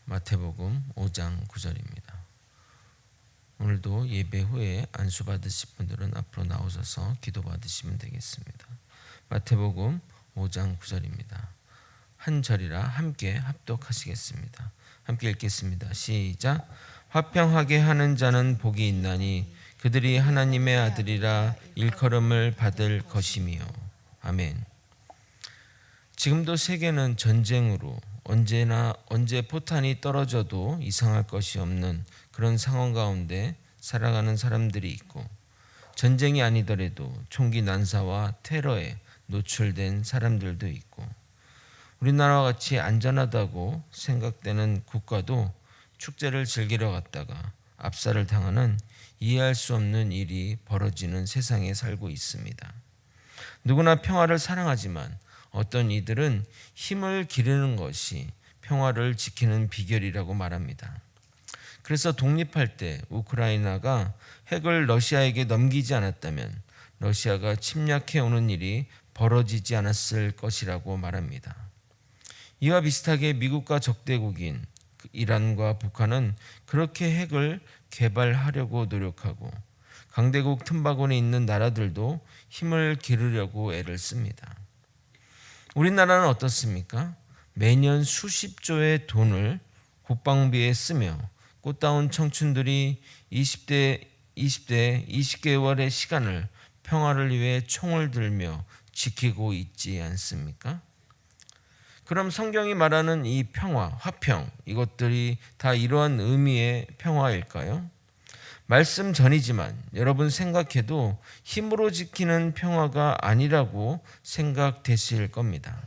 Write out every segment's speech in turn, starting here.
마태복음 5장 9절입니다. 오늘도 예배 후에 안수 받으실 분들은 앞으로 나오셔서 기도 받으시면 되겠습니다. 마태복음 5장 9절입니다. 한 절이라 함께 합독하시겠습니다. 함께 읽겠습니다. 시작. 화평하게 하는 자는 복이 있나니 그들이 하나님의 아들이라 일컬음을 받을 것이며. 아멘. 지금도 세계는 전쟁으로 언제 포탄이 떨어져도 이상할 것이 없는 그런 상황 가운데 살아가는 사람들이 있고, 전쟁이 아니더라도 총기 난사와 테러에 노출된 사람들도 있고, 우리나라와 같이 안전하다고 생각되는 국가도 축제를 즐기러 갔다가 압살을 당하는 이해할 수 없는 일이 벌어지는 세상에 살고 있습니다. 누구나 평화를 사랑하지만 어떤 이들은 힘을 기르는 것이 평화를 지키는 비결이라고 말합니다. 그래서 독립할 때 우크라이나가 핵을 러시아에게 넘기지 않았다면 러시아가 침략해 오는 일이 벌어지지 않았을 것이라고 말합니다. 이와 비슷하게 미국과 적대국인 이란과 북한은 그렇게 핵을 개발하려고 노력하고, 강대국 틈바구니에 있는 나라들도 힘을 기르려고 애를 씁니다. 우리나라는 어떻습니까? 매년 수십조의 돈을 국방비에 쓰며 꽃다운 청춘들이 20대 20개월의 시간을 평화를 위해 총을 들며 지키고 있지 않습니까? 그럼 성경이 말하는 이 평화, 화평, 이것들이 다 이러한 의미의 평화일까요? 말씀 전이지만 여러분 생각해도 힘으로 지키는 평화가 아니라고 생각되실 겁니다.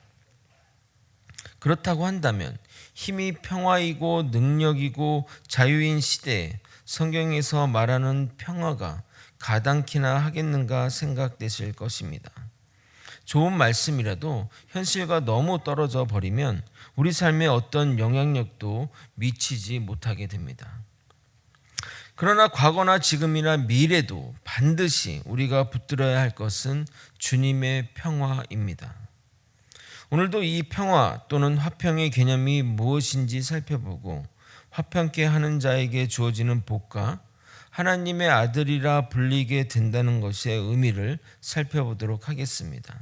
그렇다고 한다면 힘이 평화이고 능력이고 자유인 시대에 성경에서 말하는 평화가 가당키나 하겠는가 생각되실 것입니다. 좋은 말씀이라도 현실과 너무 떨어져 버리면 우리 삶에 어떤 영향력도 미치지 못하게 됩니다. 그러나 과거나 지금이나 미래도 반드시 우리가 붙들어야 할 것은 주님의 평화입니다. 오늘도 이 평화 또는 화평의 개념이 무엇인지 살펴보고, 화평케 하는 자에게 주어지는 복과 하나님의 아들이라 불리게 된다는 것의 의미를 살펴보도록 하겠습니다.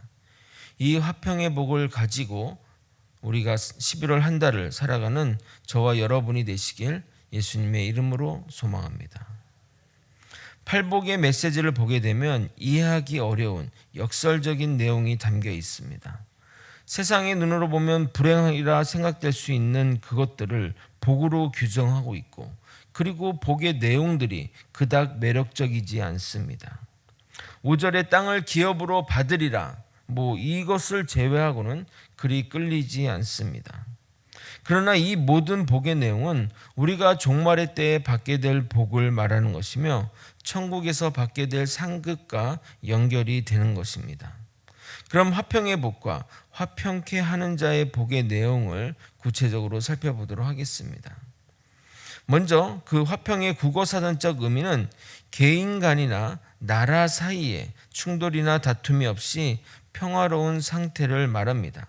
이 화평의 복을 가지고 우리가 11월 한 달을 살아가는 저와 여러분이 되시길 예수님의 이름으로 소망합니다. 팔복의 메시지를 보게 되면 이해하기 어려운 역설적인 내용이 담겨 있습니다. 세상의 눈으로 보면 불행이라 생각될 수 있는 그것들을 복으로 규정하고 있고, 그리고 복의 내용들이 그닥 매력적이지 않습니다. 5절에 땅을 기업으로 받으리라, 이것을 제외하고는 그리 끌리지 않습니다. 그러나 이 모든 복의 내용은 우리가 종말의 때에 받게 될 복을 말하는 것이며 천국에서 받게 될 상급과 연결이 되는 것입니다. 그럼 화평의 복과 화평케 하는 자의 복의 내용을 구체적으로 살펴보도록 하겠습니다. 먼저 그 화평의 국어사전적 의미는 개인 간이나 나라 사이에 충돌이나 다툼이 없이 평화로운 상태를 말합니다.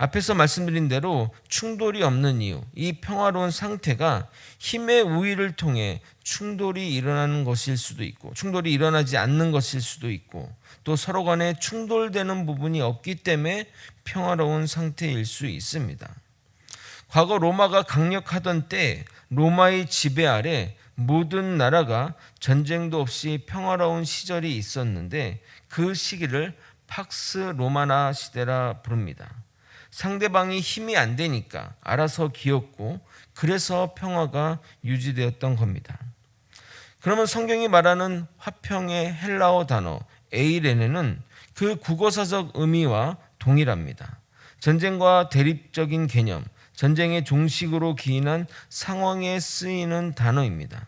앞에서 말씀드린 대로 충돌이 없는 이유, 이 평화로운 상태가 힘의 우위를 통해 충돌이 일어나는 것일 수도 있고, 충돌이 일어나지 않는 것일 수도 있고, 또 서로 간에 충돌되는 부분이 없기 때문에 평화로운 상태일 수 있습니다. 과거 로마가 강력하던 때 로마의 지배 아래 모든 나라가 전쟁도 없이 평화로운 시절이 있었는데, 그 시기를 팍스 로마나 시대라 부릅니다. 상대방이 힘이 안 되니까 알아서 기었고, 그래서 평화가 유지되었던 겁니다. 그러면 성경이 말하는 화평의 헬라어 단어 에이레네는 그 국어사적 의미와 동일합니다. 전쟁과 대립적인 개념, 전쟁의 종식으로 기인한 상황에 쓰이는 단어입니다.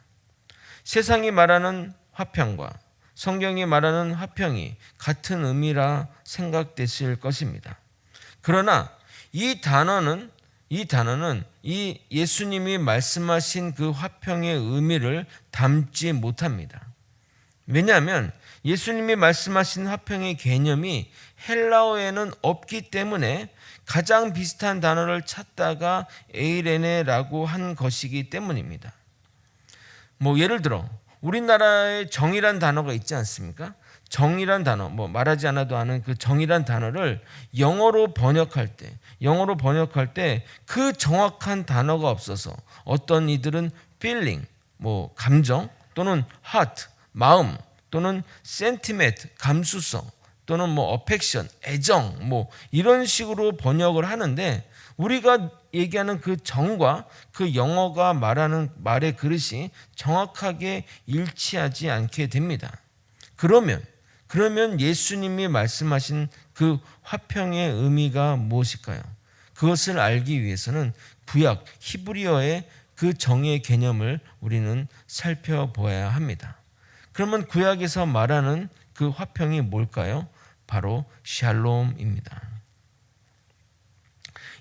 세상이 말하는 화평과 성경이 말하는 화평이 같은 의미라 생각되실 것입니다. 그러나 이 단어는 이 예수님이 말씀하신 그 화평의 의미를 담지 못합니다. 왜냐하면 예수님이 말씀하신 화평의 개념이 헬라어에는 없기 때문에 가장 비슷한 단어를 찾다가 에이레네라고 한 것이기 때문입니다. 예를 들어 우리나라에 정이란 단어가 있지 않습니까? 정이란 단어, 말하지 않아도 아는 그 정이란 단어를 영어로 번역할 때 그 정확한 단어가 없어서 어떤 이들은 feeling, 감정, 또는 heart, 마음, 또는 sentiment, 감수성, 또는 affection, 애정, 이런 식으로 번역을 하는데, 우리가 얘기하는 그 정과 그 영어가 말하는 말의 그릇이 정확하게 일치하지 않게 됩니다. 그러면 예수님이 말씀하신 그 화평의 의미가 무엇일까요? 그것을 알기 위해서는 구약 히브리어의 그 정의 개념을 우리는 살펴보아야 합니다. 그러면 구약에서 말하는 그 화평이 뭘까요? 바로 샬롬입니다.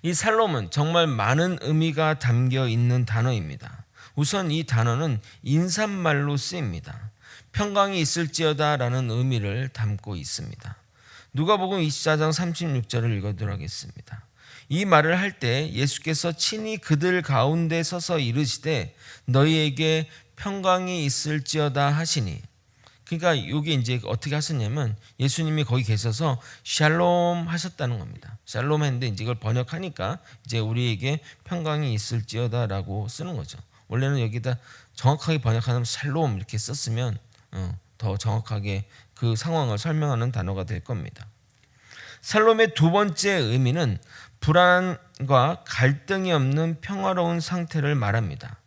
이 샬롬은 정말 많은 의미가 담겨 있는 단어입니다. 우선 이 단어는 인사말로 쓰입니다. 평강이 있을지어다 라는 의미를 담고 있습니다. 누가복음 24장 36절을 읽어드리도록 하겠습니다. 이 말을 할 때 예수께서 친히 그들 가운데 서서 이르시되 너희에게 평강이 있을지어다 하시니, 그러니까 이게 이제 어떻게 하셨냐면 예수님이 거기 계셔서 샬롬 하셨다는 겁니다. 샬롬 했는데 이제 이걸 번역하니까 이제 우리에게 평강이 있을지어다라고 쓰는 거죠. 원래는 여기다 정확하게 번역하면 샬롬 이렇게 썼으면 더 정확하게 그 상황을 설명하는 단어가 될 겁니다. 샬롬의 두 번째 의미는 불안과 갈등이 없는 평화로운 상태를 말합니다.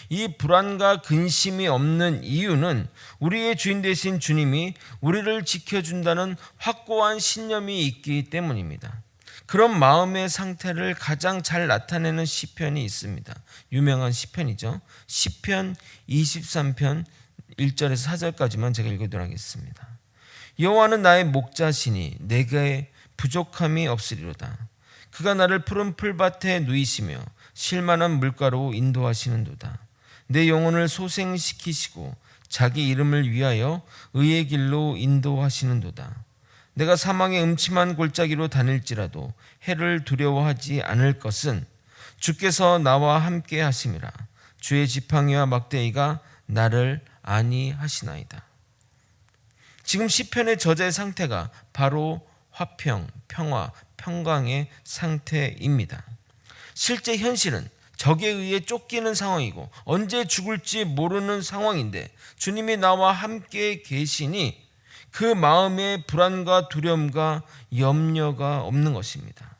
이 불안과 근심이 없는 이유는 우리의 주인 되신 주님이 우리를 지켜준다는 확고한 신념이 있기 때문입니다. 그런 마음의 상태를 가장 잘 나타내는 시편이 있습니다. 유명한 시편이죠. 시편 23편 1절에서 4절까지만 제가 읽어드리도록 하겠습니다. 여호와는 나의 목자시니 내게 부족함이 없으리로다. 그가 나를 푸른 풀밭에 누이시며 쉴만한 물가로 인도하시는도다. 내 영혼을 소생시키시고 자기 이름을 위하여 의의 길로 인도하시는도다. 내가 사망의 음침한 골짜기로 다닐지라도 해를 두려워하지 않을 것은 주께서 나와 함께 하심이라. 주의 지팡이와 막대기가 나를 안위하시나이다. 지금 시편의 저자의 상태가 바로 화평, 평화, 평강의 상태입니다. 실제 현실은 적에 의해 쫓기는 상황이고 언제 죽을지 모르는 상황인데 주님이 나와 함께 계시니 그 마음에 불안과 두려움과 염려가 없는 것입니다.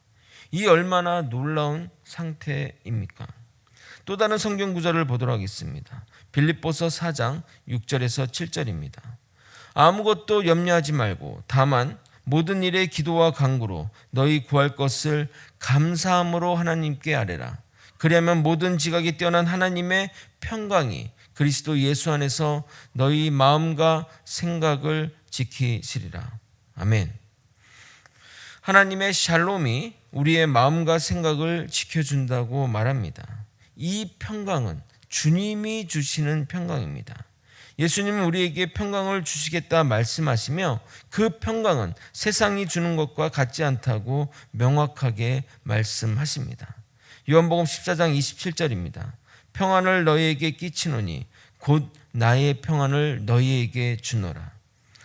이 얼마나 놀라운 상태입니까? 또 다른 성경 구절을 보도록 하겠습니다. 빌립보서 4장 6절에서 7절입니다. 아무것도 염려하지 말고 다만 모든 일에 기도와 간구로 너희 구할 것을 감사함으로 하나님께 아뢰라. 그리하면 모든 지각이 뛰어난 하나님의 평강이 그리스도 예수 안에서 너희 마음과 생각을 지키시리라. 아멘. 하나님의 샬롬이 우리의 마음과 생각을 지켜준다고 말합니다. 이 평강은 주님이 주시는 평강입니다. 예수님은 우리에게 평강을 주시겠다 말씀하시며 그 평강은 세상이 주는 것과 같지 않다고 명확하게 말씀하십니다. 요한복음 14장 27절입니다. 평안을 너희에게 끼치노니 곧 나의 평안을 너희에게 주노라.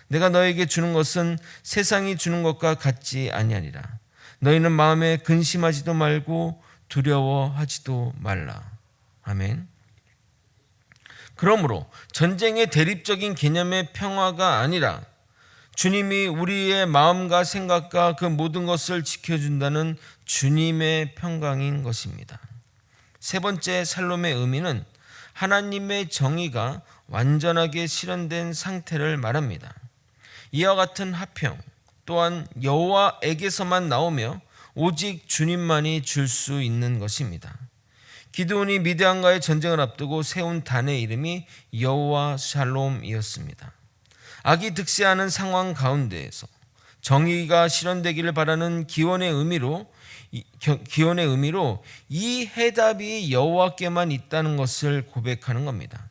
내가 너희에게 주는 것은 세상이 주는 것과 같지 아니하리라. 너희는 마음에 근심하지도 말고 두려워하지도 말라. 아멘. 그러므로 전쟁의 대립적인 개념의 평화가 아니라 주님이 우리의 마음과 생각과 그 모든 것을 지켜준다는 주님의 평강인 것입니다. 세 번째 샬롬의 의미는 하나님의 정의가 완전하게 실현된 상태를 말합니다. 이와 같은 화평 또한 여호와에게서만 나오며 오직 주님만이 줄 수 있는 것입니다. 기드온이 미디안과의 전쟁을 앞두고 세운 단의 이름이 여호와 샬롬이었습니다. 악이 득세하는 상황 가운데에서 정의가 실현되기를 바라는 기원의 의미로 이 해답이 여호와께만 있다는 것을 고백하는 겁니다.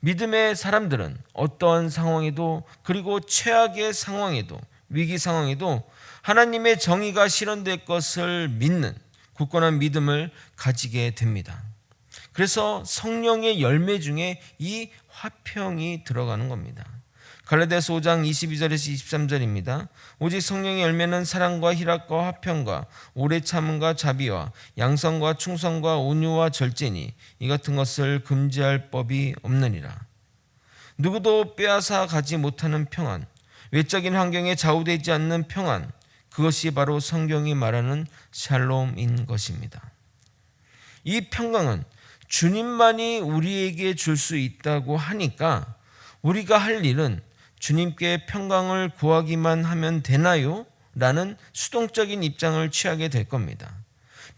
믿음의 사람들은 어떠한 상황에도 그리고 최악의 상황에도 위기 상황에도 하나님의 정의가 실현될 것을 믿는 굳건한 믿음을 가지게 됩니다. 그래서 성령의 열매 중에 이 화평이 들어가는 겁니다. 갈라디아서 5장 22절에서 23절입니다. 오직 성령의 열매는 사랑과 희락과 화평과 오래 참음과 자비와 양선과 충성과 온유와 절제니 이 같은 것을 금지할 법이 없느니라. 누구도 빼앗아 가지 못하는 평안, 외적인 환경에 좌우되지 않는 평안, 그것이 바로 성경이 말하는 샬롬인 것입니다. 이 평강은 주님만이 우리에게 줄 수 있다고 하니까 우리가 할 일은 주님께 평강을 구하기만 하면 되나요? 라는 수동적인 입장을 취하게 될 겁니다.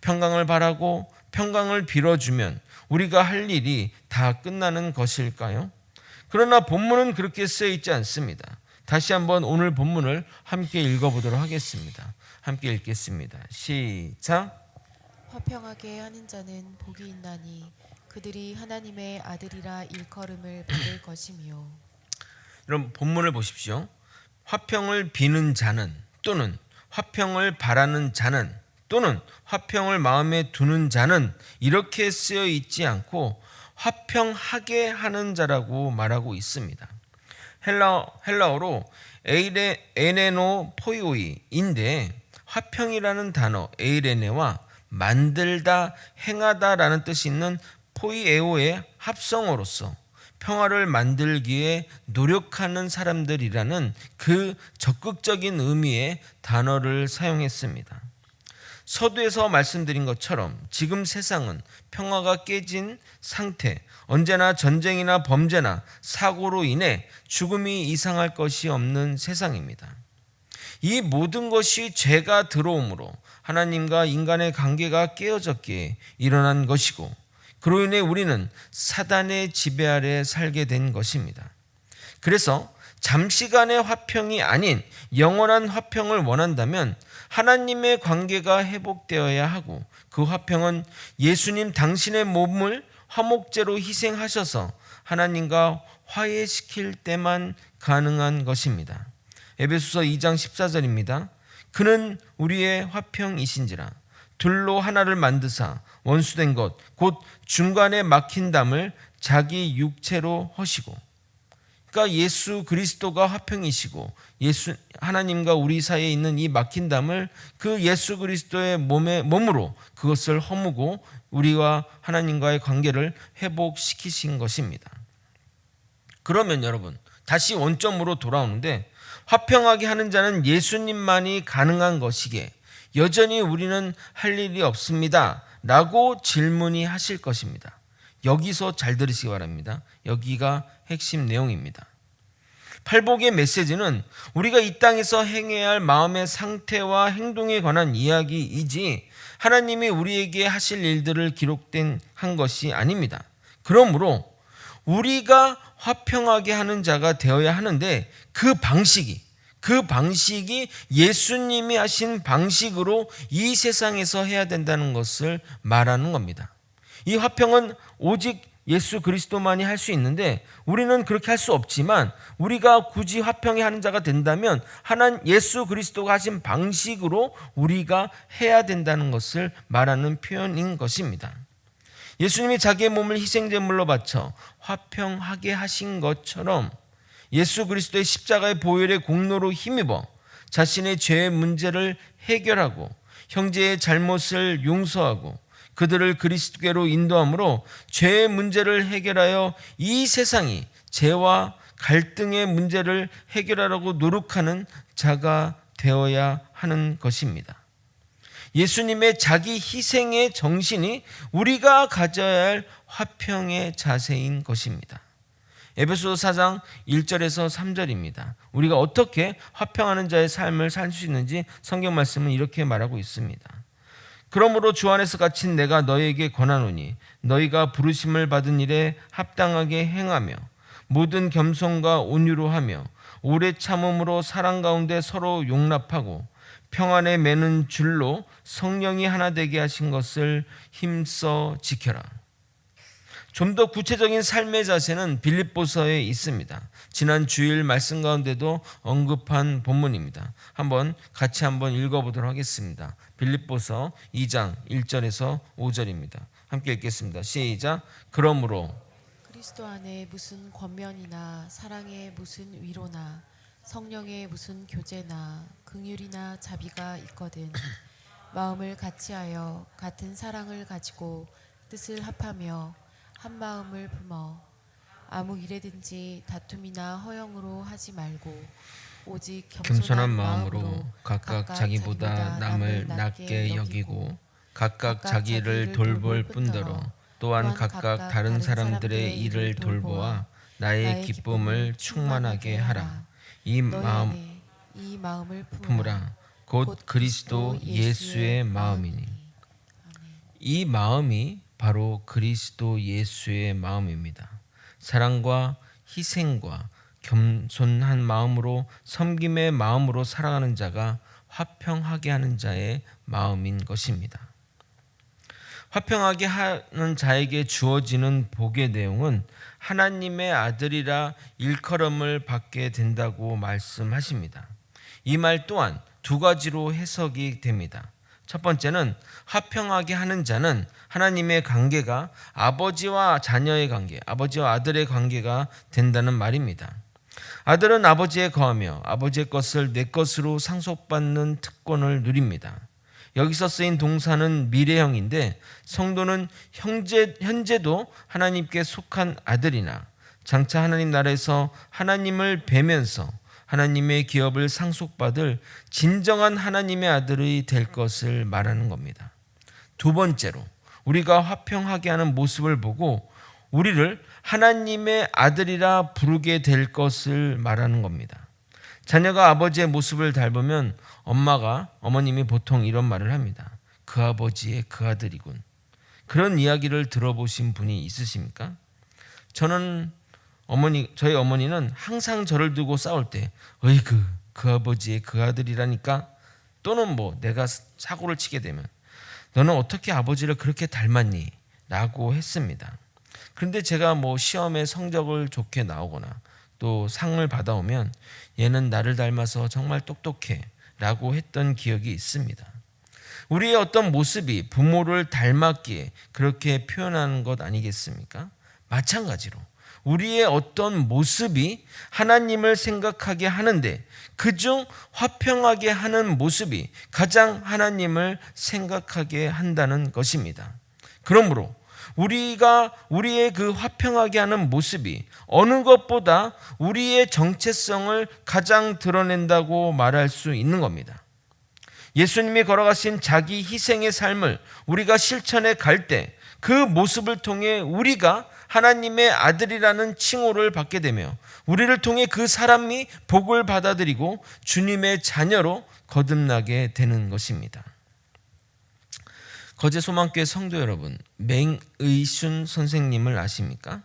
평강을 바라고 평강을 빌어주면 우리가 할 일이 다 끝나는 것일까요? 그러나 본문은 그렇게 쓰여 있지 않습니다. 다시 한번 오늘 본문을 함께 읽어보도록 하겠습니다. 함께 읽겠습니다. 시작. 화평하게 하는 자는 복이 있나니 그들이 하나님의 아들이라 일컬음을 받을 것이며. 여러분 본문을 보십시오. 화평을 비는 자는 또는 화평을 바라는 자는 또는 화평을 마음에 두는 자는 이렇게 쓰여 있지 않고 화평하게 하는 자라고 말하고 있습니다. 헬라어로 에이레노 포이오이인데 화평이라는 단어 에이레네와 만들다, 행하다라는 뜻이 있는 포이에오의 합성어로서 평화를 만들기에 노력하는 사람들이라는 그 적극적인 의미의 단어를 사용했습니다. 서두에서 말씀드린 것처럼 지금 세상은 평화가 깨진 상태, 언제나 전쟁이나 범죄나 사고로 인해 죽음이 이상할 것이 없는 세상입니다. 이 모든 것이 죄가 들어옴으로 하나님과 인간의 관계가 깨어졌기에 일어난 것이고 그로 인해 우리는 사단의 지배 아래 살게 된 것입니다. 그래서 잠시간의 화평이 아닌 영원한 화평을 원한다면 하나님의 관계가 회복되어야 하고 그 화평은 예수님 당신의 몸을 화목제로 희생하셔서 하나님과 화해시킬 때만 가능한 것입니다. 에베소서 2장 14절입니다. 그는 우리의 화평이신지라 둘로 하나를 만드사 원수된 것 곧 중간에 막힌 담을 자기 육체로 허시고. 그러니까 예수 그리스도가 화평이시고 하나님과 우리 사이에 있는 이 막힌 담을 그 예수 그리스도의 몸으로 그것을 허무고 우리와 하나님과의 관계를 회복시키신 것입니다. 그러면 여러분 다시 원점으로 돌아오는데 화평하게 하는 자는 예수님만이 가능한 것이기에 여전히 우리는 할 일이 없습니다 라고 질문이 하실 것입니다. 여기서 잘 들으시기 바랍니다. 여기가 핵심 내용입니다. 팔복의 메시지는 우리가 이 땅에서 행해야 할 마음의 상태와 행동에 관한 이야기이지 하나님이 우리에게 하실 일들을 기록된 한 것이 아닙니다. 그러므로 우리가 화평하게 하는 자가 되어야 하는데 그 방식이 예수님이 하신 방식으로 이 세상에서 해야 된다는 것을 말하는 겁니다. 이 화평은 오직 예수 그리스도만이 할 수 있는데 우리는 그렇게 할 수 없지만 우리가 굳이 화평에 하는 자가 된다면 하나님 예수 그리스도가 하신 방식으로 우리가 해야 된다는 것을 말하는 표현인 것입니다. 예수님이 자기의 몸을 희생제물로 바쳐 화평하게 하신 것처럼 예수 그리스도의 십자가의 보혈의 공로로 힘입어 자신의 죄의 문제를 해결하고 형제의 잘못을 용서하고 그들을 그리스도께로 인도함으로 죄의 문제를 해결하여 이 세상이 죄와 갈등의 문제를 해결하려고 노력하는 자가 되어야 하는 것입니다. 예수님의 자기 희생의 정신이 우리가 가져야 할 화평의 자세인 것입니다. 에베소서 4장 1절에서 3절입니다. 우리가 어떻게 화평하는 자의 삶을 살 수 있는지 성경 말씀은 이렇게 말하고 있습니다. 그러므로 주 안에서 갇힌 내가 너희에게 권하노니 너희가 부르심을 받은 일에 합당하게 행하며 모든 겸손과 온유로 하며 오래 참음으로 사랑 가운데 서로 용납하고 평안에 매는 줄로 성령이 하나 되게 하신 것을 힘써 지켜라. 좀 더 구체적인 삶의 자세는 빌립보서에 있습니다. 지난 주일 말씀 가운데도 언급한 본문입니다. 같이 한번 읽어보도록 하겠습니다. 빌립보서 2장 1절에서 5절입니다. 함께 읽겠습니다. 시작. 그러므로 그리스도 안에 무슨 권면이나 사랑의 무슨 위로나 성령의 무슨 교제나 긍휼이나 자비가 있거든 마음을 같이하여 같은 사랑을 가지고 뜻을 합하며 한 마음을 품어 아무 일에든지 다툼이나 허영으로 하지 말고 오직 겸손한 마음으로 각각 자기보다 남을 낮게 여기고 각각 자기를 돌볼 뿐더러 또한 각각 다른 사람들의 일을 돌보아 나의 기쁨을 충만하게 하라. 이 마음을 품으라. 곧 그리스도 예수의 마음이니. 이 마음이 바로 그리스도 예수의 마음입니다. 사랑과 희생과 겸손한 마음으로 섬김의 마음으로 살아가는 자가 화평하게 하는 자의 마음인 것입니다. 화평하게 하는 자에게 주어지는 복의 내용은 하나님의 아들이라 일컬음을 받게 된다고 말씀하십니다. 이 말 또한 두 가지로 해석이 됩니다. 첫 번째는 화평하게 하는 자는 하나님의 관계가 아버지와 자녀의 관계, 아버지와 아들의 관계가 된다는 말입니다. 아들은 아버지에 거하며 아버지의 것을 내 것으로 상속받는 특권을 누립니다. 여기서 쓰인 동사는 미래형인데 성도는 현재도 하나님께 속한 아들이나 장차 하나님 나라에서 하나님을 뵈면서 하나님의 기업을 상속받을 진정한 하나님의 아들이 될 것을 말하는 겁니다. 두 번째로 우리가 화평하게 하는 모습을 보고 우리를 하나님의 아들이라 부르게 될 것을 말하는 겁니다. 자녀가 아버지의 모습을 닮으면 어머님이 보통 이런 말을 합니다. 그 아버지의 그 아들이군. 그런 이야기를 들어보신 분이 있으십니까? 저희 어머니는 항상 저를 두고 싸울 때 어이구 그 아버지의 그 아들이라니까, 또는 내가 사고를 치게 되면 너는 어떻게 아버지를 그렇게 닮았니? 라고 했습니다. 그런데 제가 시험에 성적을 좋게 나오거나 또 상을 받아오면 얘는 나를 닮아서 정말 똑똑해 라고 했던 기억이 있습니다. 우리의 어떤 모습이 부모를 닮았기에 그렇게 표현하는 것 아니겠습니까? 마찬가지로 우리의 어떤 모습이 하나님을 생각하게 하는데 그중 화평하게 하는 모습이 가장 하나님을 생각하게 한다는 것입니다. 그러므로 우리의 그 화평하게 하는 모습이 어느 것보다 우리의 정체성을 가장 드러낸다고 말할 수 있는 겁니다. 예수님이 걸어가신 자기 희생의 삶을 우리가 실천해 갈 때 그 모습을 통해 우리가 하나님의 아들이라는 칭호를 받게 되며 우리를 통해 그 사람이 복을 받아들이고 주님의 자녀로 거듭나게 되는 것입니다. 거제소망교회 성도 여러분, 맹의순 선생님을 아십니까?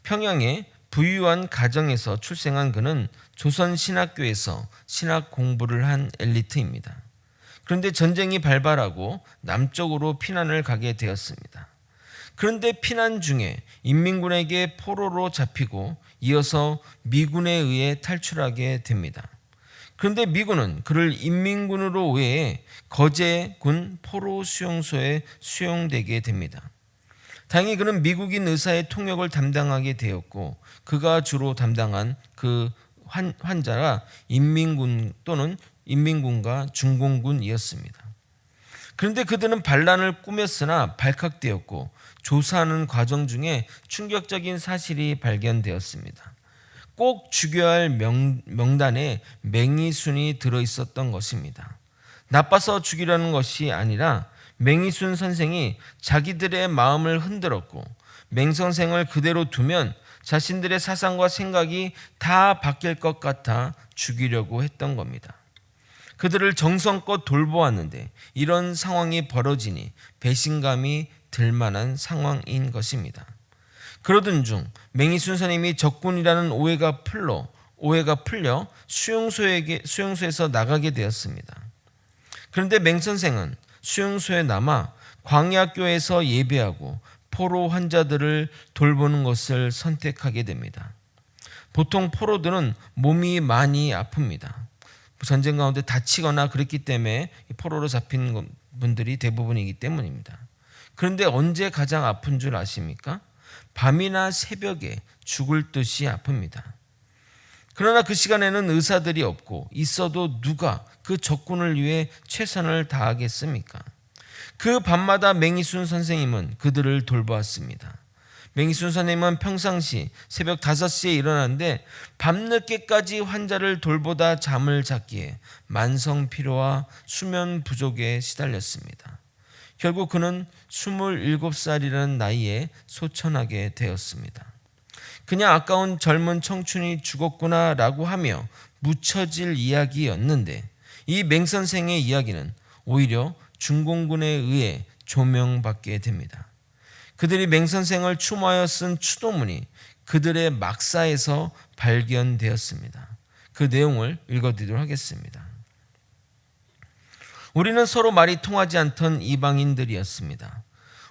평양의 부유한 가정에서 출생한 그는 조선신학교에서 신학 공부를 한 엘리트입니다. 그런데 전쟁이 발발하고 남쪽으로 피난을 가게 되었습니다. 그런데 피난 중에 인민군에게 포로로 잡히고 이어서 미군에 의해 탈출하게 됩니다. 그런데 미군은 그를 인민군으로 외해 거제군 포로 수용소에 수용되게 됩니다. 다행히 그는 미국인 의사의 통역을 담당하게 되었고 그가 주로 담당한 그 환자가 인민군 또는 인민군과 중공군이었습니다. 그런데 그들은 반란을 꾸몄으나 발칵되었고 조사하는 과정 중에 충격적인 사실이 발견되었습니다. 꼭 죽여야 할 명단에 맹의순이 들어있었던 것입니다. 나빠서 죽이려는 것이 아니라 맹의순 선생이 자기들의 마음을 흔들었고 맹 선생을 그대로 두면 자신들의 사상과 생각이 다 바뀔 것 같아 죽이려고 했던 겁니다. 그들을 정성껏 돌보았는데 이런 상황이 벌어지니 배신감이 들만한 상황인 것입니다. 그러던 중 맹의순 선생님이 적군이라는 오해가 풀려 수용소에서 나가게 되었습니다. 그런데 맹 선생은 수용소에 남아 광야교에서 예배하고 포로 환자들을 돌보는 것을 선택하게 됩니다. 보통 포로들은 몸이 많이 아픕니다. 전쟁 가운데 다치거나 그랬기 때문에 포로로 잡힌 분들이 대부분이기 때문입니다. 그런데 언제 가장 아픈 줄 아십니까? 밤이나 새벽에 죽을 듯이 아픕니다. 그러나 그 시간에는 의사들이 없고 있어도 누가 그 적군을 위해 최선을 다하겠습니까? 그 밤마다 맹이순 선생님은 그들을 돌보았습니다. 맹이순 선생님은 평상시 새벽 5시에 일어나는데 밤늦게까지 환자를 돌보다 잠을 잤기에 만성 피로와 수면 부족에 시달렸습니다. 결국 그는 27살이라는 나이에 소천하게 되었습니다. 그냥 아까운 젊은 청춘이 죽었구나라고 하며 묻혀질 이야기였는데 이 맹선생의 이야기는 오히려 중공군에 의해 조명받게 됩니다. 그들이 맹선생을 추모하여 쓴 추도문이 그들의 막사에서 발견되었습니다. 그 내용을 읽어드리도록 하겠습니다. 우리는 서로 말이 통하지 않던 이방인들이었습니다.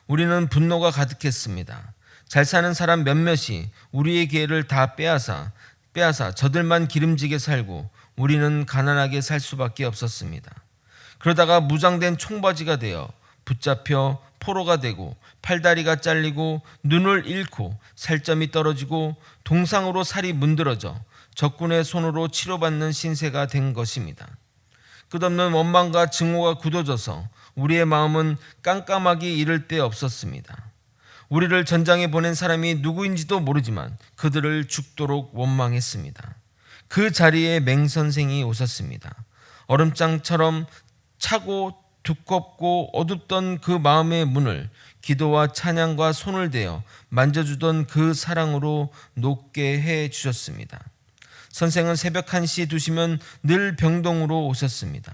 우리는 분노가 가득했습니다. 잘 사는 사람 몇몇이 우리의 기회를 다 빼앗아 저들만 기름지게 살고 우리는 가난하게 살 수밖에 없었습니다. 그러다가 무장된 총바지가 되어 붙잡혀 포로가 되고 팔다리가 잘리고 눈을 잃고 살점이 떨어지고 동상으로 살이 문드러져 적군의 손으로 치료받는 신세가 된 것입니다. 끝없는 원망과 증오가 굳어져서 우리의 마음은 깜깜하기 이를 데 없었습니다. 우리를 전장에 보낸 사람이 누구인지도 모르지만 그들을 죽도록 원망했습니다. 그 자리에 맹선생이 오셨습니다. 얼음장처럼 차고 두껍고 어둡던 그 마음의 문을 기도와 찬양과 손을 대어 만져주던 그 사랑으로 녹게 해 주셨습니다. 선생은 새벽 1시, 2시면 늘 병동으로 오셨습니다.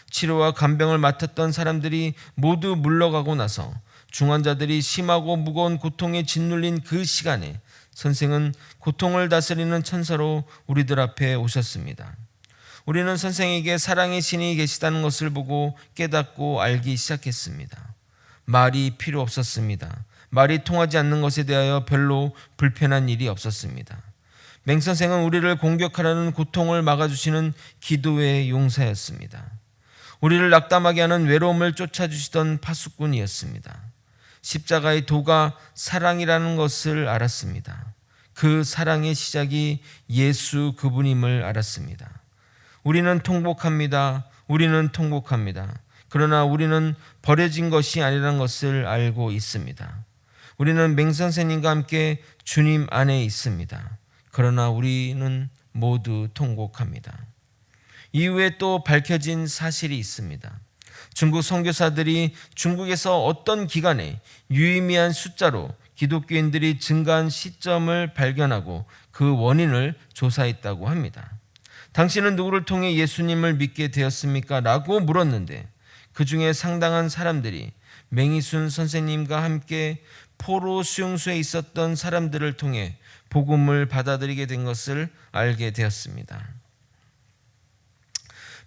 치료와 간병을 맡았던 사람들이 모두 물러가고 나서 중환자들이 심하고 무거운 고통에 짓눌린 그 시간에 선생은 고통을 다스리는 천사로 우리들 앞에 오셨습니다. 우리는 선생에게 사랑의 신이 계시다는 것을 보고 깨닫고 알기 시작했습니다. 말이 필요 없었습니다. 말이 통하지 않는 것에 대하여 별로 불편한 일이 없었습니다. 맹선생은 우리를 공격하려는 고통을 막아주시는 기도의 용사였습니다. 우리를 낙담하게 하는 외로움을 쫓아주시던 파수꾼이었습니다. 십자가의 도가 사랑이라는 것을 알았습니다. 그 사랑의 시작이 예수 그분임을 알았습니다. 우리는 통곡합니다. 우리는 통곡합니다. 그러나 우리는 버려진 것이 아니라는 것을 알고 있습니다. 우리는 맹선생님과 함께 주님 안에 있습니다. 그러나 우리는 모두 통곡합니다. 이후에 또 밝혀진 사실이 있습니다. 중국 선교사들이 중국에서 어떤 기간에 유의미한 숫자로 기독교인들이 증가한 시점을 발견하고 그 원인을 조사했다고 합니다. 당신은 누구를 통해 예수님을 믿게 되었습니까? 라고 물었는데 그 중에 상당한 사람들이 맹이순 선생님과 함께 포로 수용소에 있었던 사람들을 통해 복음을 받아들이게 된 것을 알게 되었습니다.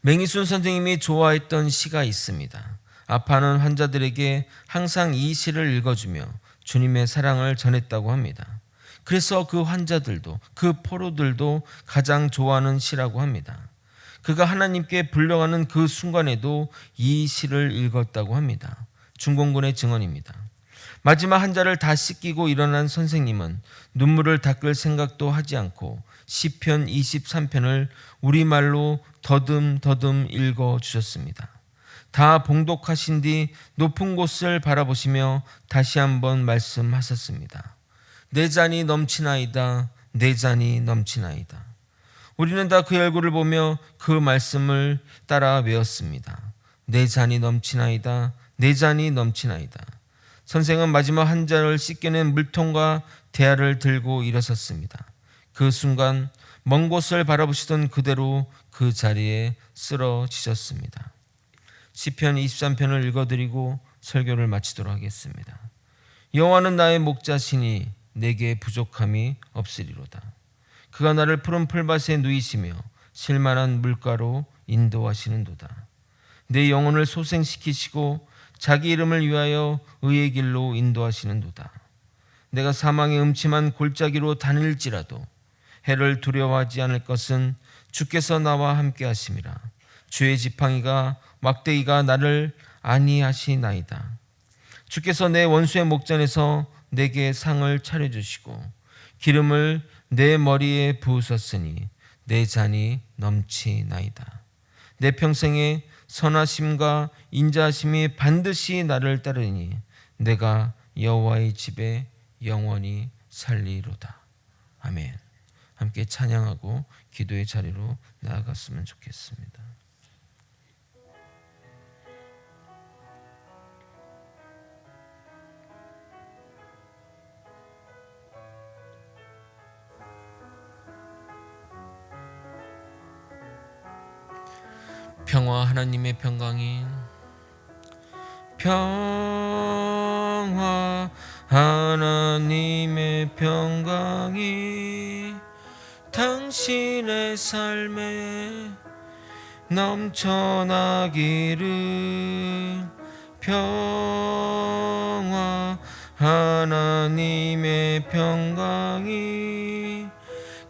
맹이순 선생님이 좋아했던 시가 있습니다. 아파하는 환자들에게 항상 이 시를 읽어주며 주님의 사랑을 전했다고 합니다. 그래서 그 환자들도 그 포로들도 가장 좋아하는 시라고 합니다. 그가 하나님께 불려가는 그 순간에도 이 시를 읽었다고 합니다. 중공군의 증언입니다. 마지막 한자를 다 씻기고 일어난 선생님은 눈물을 닦을 생각도 하지 않고 시편 23편을 우리말로 더듬더듬 읽어주셨습니다. 다 봉독하신 뒤 높은 곳을 바라보시며 다시 한번 말씀하셨습니다. 내 잔이 넘치나이다. 내 잔이 넘치나이다. 우리는 다 그의 얼굴을 보며 그 말씀을 따라 외웠습니다. 내 잔이 넘치나이다. 내 잔이 넘치나이다. 선생은 마지막 한 잔을 씻겨낸 물통과 대야를 들고 일어섰습니다. 그 순간 먼 곳을 바라보시던 그대로 그 자리에 쓰러지셨습니다. 시편 23편을 읽어드리고 설교를 마치도록 하겠습니다. 여호와는 나의 목자시니 내게 부족함이 없으리로다. 그가 나를 푸른 풀밭에 누이시며 실만한 물가로 인도하시는도다. 내 영혼을 소생시키시고 자기 이름을 위하여 의의 길로 인도하시는도다. 내가 사망의 음침한 골짜기로 다닐지라도 해를 두려워하지 않을 것은 주께서 나와 함께 하심이라. 주의 지팡이가 막대기가 나를 안위하시나이다. 주께서 내 원수의 목전에서 내게 상을 차려주시고 기름을 내 머리에 부으셨으니 내 잔이 넘치나이다. 내 평생에 선하심과 인자하심이 반드시 나를 따르니 내가 여호와의 집에 영원히 살리로다. 아멘. 함께 찬양하고 기도의 자리로 나아갔으면 좋겠습니다. 평화 하나님의 평강이 평화 하나님의 평강이 당신의 삶에 넘쳐나기를. 평화 하나님의 평강이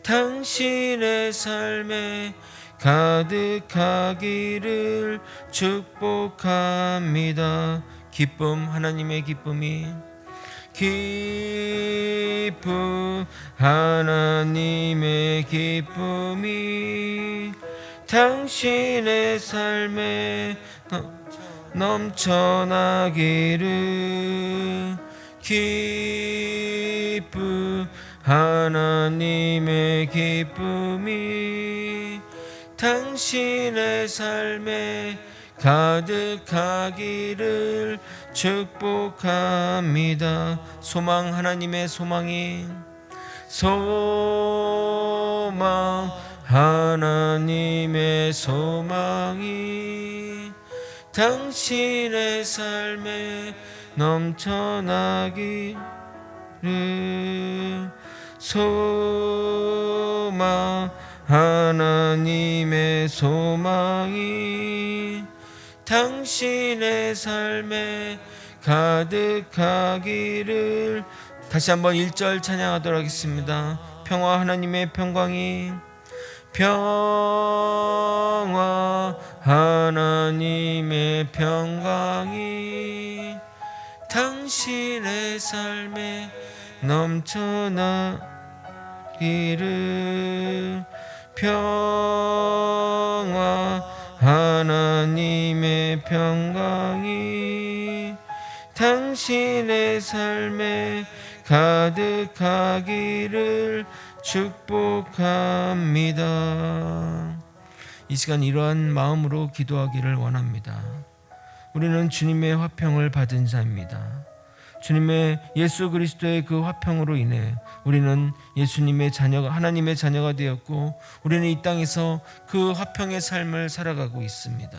당신의 삶에 가득하기를 축복합니다. 기쁨, 하나님의 기쁨이 기쁨, 하나님의 기쁨이 당신의 삶에 넘쳐나기를. 기쁨, 하나님의 기쁨이 당신의 삶에 가득하기를 축복합니다. 소망, 하나님의 소망이 소망, 하나님의 소망이 당신의 삶에 넘쳐나기를. 소망, 하나님의 소망이 당신의 삶에 가득하기를. 다시 한번 1절 찬양하도록 하겠습니다. 평화 하나님의 평강이 평화 하나님의 평강이 당신의 삶에 넘쳐나기를. 평화 하나님의 평강이 당신의 삶에 가득하기를 축복합니다. 이 시간 이러한 마음으로 기도하기를 원합니다. 우리는 주님의 화평을 받은 자입니다. 주님의 예수 그리스도의 그 화평으로 인해 우리는 예수님의 자녀가, 하나님의 자녀가 되었고 우리는 이 땅에서 그 화평의 삶을 살아가고 있습니다.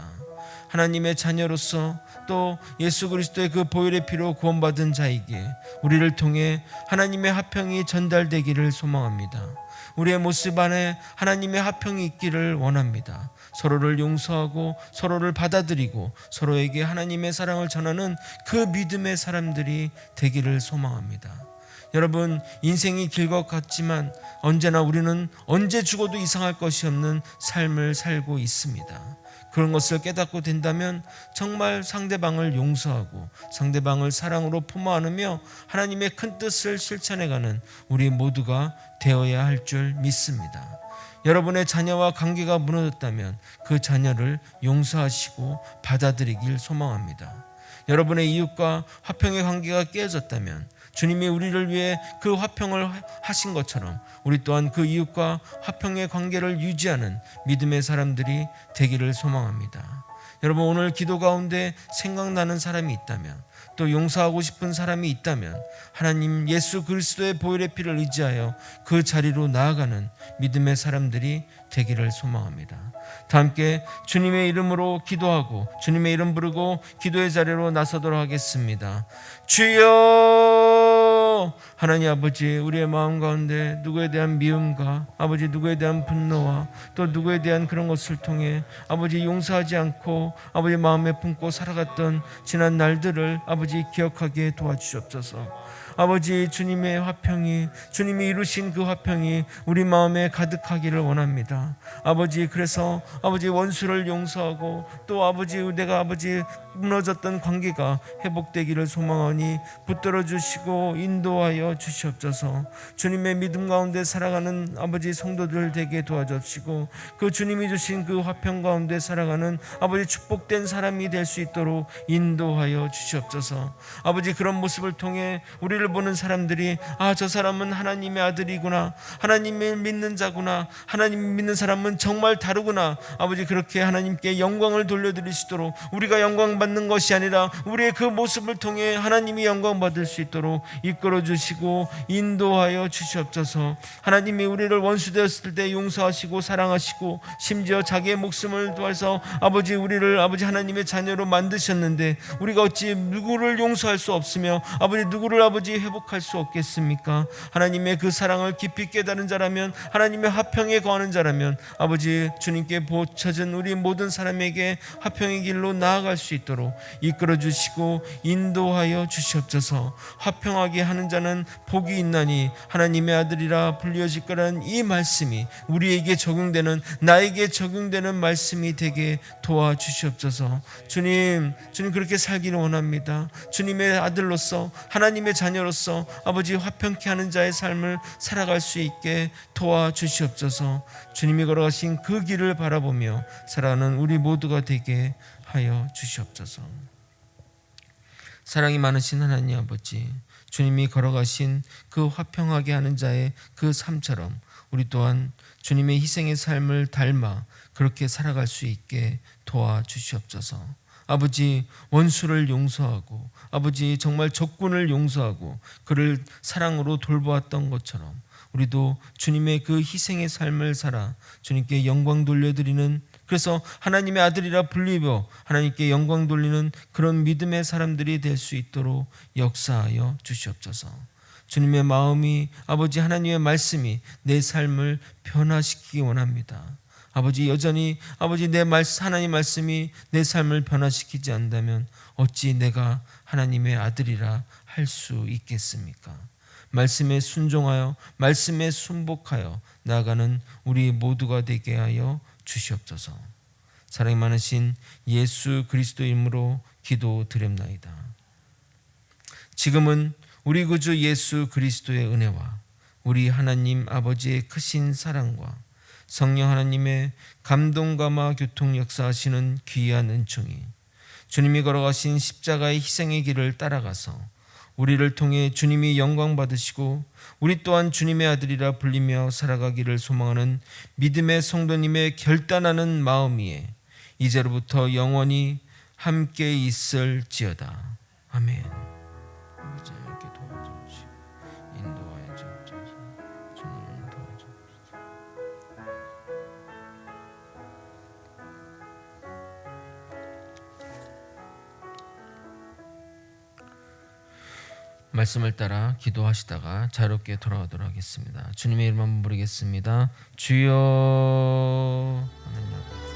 하나님의 자녀로서 또 예수 그리스도의 그 보혈의 피로 구원받은 자에게 우리를 통해 하나님의 화평이 전달되기를 소망합니다. 우리의 모습 안에 하나님의 화평이 있기를 원합니다. 서로를 용서하고 서로를 받아들이고 서로에게 하나님의 사랑을 전하는 그 믿음의 사람들이 되기를 소망합니다. 여러분, 인생이 길 것 같지만 언제나 우리는 언제 죽어도 이상할 것이 없는 삶을 살고 있습니다. 그런 것을 깨닫고 된다면 정말 상대방을 용서하고 상대방을 사랑으로 품어 안으며 하나님의 큰 뜻을 실천해가는 우리 모두가 되어야 할 줄 믿습니다. 여러분의 자녀와 관계가 무너졌다면 그 자녀를 용서하시고 받아들이길 소망합니다. 여러분의 이웃과 화평의 관계가 깨어졌다면 주님이 우리를 위해 그 화평을 하신 것처럼 우리 또한 그 이웃과 화평의 관계를 유지하는 믿음의 사람들이 되기를 소망합니다. 여러분, 오늘 기도 가운데 생각나는 사람이 있다면 또 용서하고 싶은 사람이 있다면 하나님 예수 그리스도의 보혈의 피를 의지하여 그 자리로 나아가는 믿음의 사람들이 되기를 소망합니다. 다 함께 주님의 이름으로 기도하고 주님의 이름 부르고 기도의 자리로 나서도록 하겠습니다. 주여, 하나님 아버지, 우리의 마음 가운데 누구에 대한 미움과 아버지 누구에 대한 분노와 또 누구에 대한 그런 것을 통해 아버지 용서하지 않고 아버지 마음에 품고 살아갔던 지난 날들을 아버지 기억하게 도와주시옵소서. 아버지 주님의 화평이, 주님이 이루신 그 화평이 우리 마음에 가득하기를 원합니다. 아버지, 그래서 아버지 원수를 용서하고 또 아버지 내가 아버지 무너졌던 관계가 회복되기를 소망하니 붙들어 주시고 인도하여 주시옵소서. 주님의 믿음 가운데 살아가는 아버지 성도들 되게 도와주시고 그 주님이 주신 그 화평 가운데 살아가는 아버지 축복된 사람이 될 수 있도록 인도하여 주시옵소서. 아버지, 그런 모습을 통해 우리를 보는 사람들이 저 사람은 하나님의 아들이구나, 하나님을 믿는 자구나, 하나님 믿는 사람은 정말 다르구나, 아버지 그렇게 하나님께 영광을 돌려드릴 수 있도록, 우리가 영광 받는 것이 아니라 우리의 그 모습을 통해 하나님이 영광 받을 수 있도록 이끌어 주시고 인도하여 주시옵소서. 하나님이 우리를 원수 되었을 때 용서하시고 사랑하시고 심지어 자기의 목숨을 도와서 아버지 우리를 아버지 하나님의 자녀로 만드셨는데 우리가 어찌 누구를 용서할 수 없으며 아버지 누구를 아버지 회복할 수 없겠습니까? 하나님의 그 사랑을 깊이 깨달은 자라면, 하나님의 화평에 거하는 자라면 아버지 주님께 보쳐진 우리 모든 사람에게 화평의 길로 나아갈 수 있도록 이끌어 주시고 인도하여 주시옵소서. 화평하게 하는 자는 복이 있나니 하나님의 아들이라 불리어질 거라는 이 말씀이 우리에게 적용되는, 나에게 적용되는 말씀이 되게 도와주시옵소서. 주님 그렇게 살기를 원합니다. 주님의 아들로서, 하나님의 자녀로서 아버지 화평케 하는 자의 삶을 살아갈 수 있게 도와주시옵소서. 주님이 걸어가신 그 길을 바라보며 살아가는 우리 모두가 되게 하여 주시옵소서. 사랑이 많으신 하나님 아버지, 주님이 걸어가신 그 화평하게 하는 자의 그 삶처럼 우리 또한 주님의 희생의 삶을 닮아 그렇게 살아갈 수 있게 도와주시옵소서. 아버지, 원수를 용서하고 아버지 정말 적군을 용서하고 그를 사랑으로 돌보았던 것처럼 우리도 주님의 그 희생의 삶을 살아 주님께 영광 돌려드리는, 그래서 하나님의 아들이라 불리며 하나님께 영광 돌리는 그런 믿음의 사람들이 될 수 있도록 역사하여 주시옵소서. 주님의 마음이, 아버지 하나님의 말씀이 내 삶을 변화시키기 원합니다. 아버지, 여전히 아버지 하나님 말씀이 내 삶을 변화시키지 않는다면 어찌 내가 하나님의 아들이라 할 수 있겠습니까? 말씀에 순종하여 말씀에 순복하여 나아가는 우리 모두가 되게 하여 주시옵소서. 사랑이 많으신 예수 그리스도 이름으로 기도드립나이다. 지금은 우리 구주 예수 그리스도의 은혜와 우리 하나님 아버지의 크신 사랑과 성령 하나님의 감동감화 교통 역사하시는 귀한 은총이 주님이 걸어가신 십자가의 희생의 길을 따라가서 우리를 통해 주님이 영광 받으시고 우리 또한 주님의 아들이라 불리며 살아가기를 소망하는 믿음의 성도님의 결단하는 마음 위에 이제로부터 영원히 함께 있을지어다. 아멘. 아버지, 이렇게 도와주시고 인도하여 주옵소서. 주님 도와주옵소서. 말씀을 따라 기도하시다가 자유롭게 돌아오도록 하겠습니다. 주님의 이름 한번 부르겠습니다. 주여. 하나님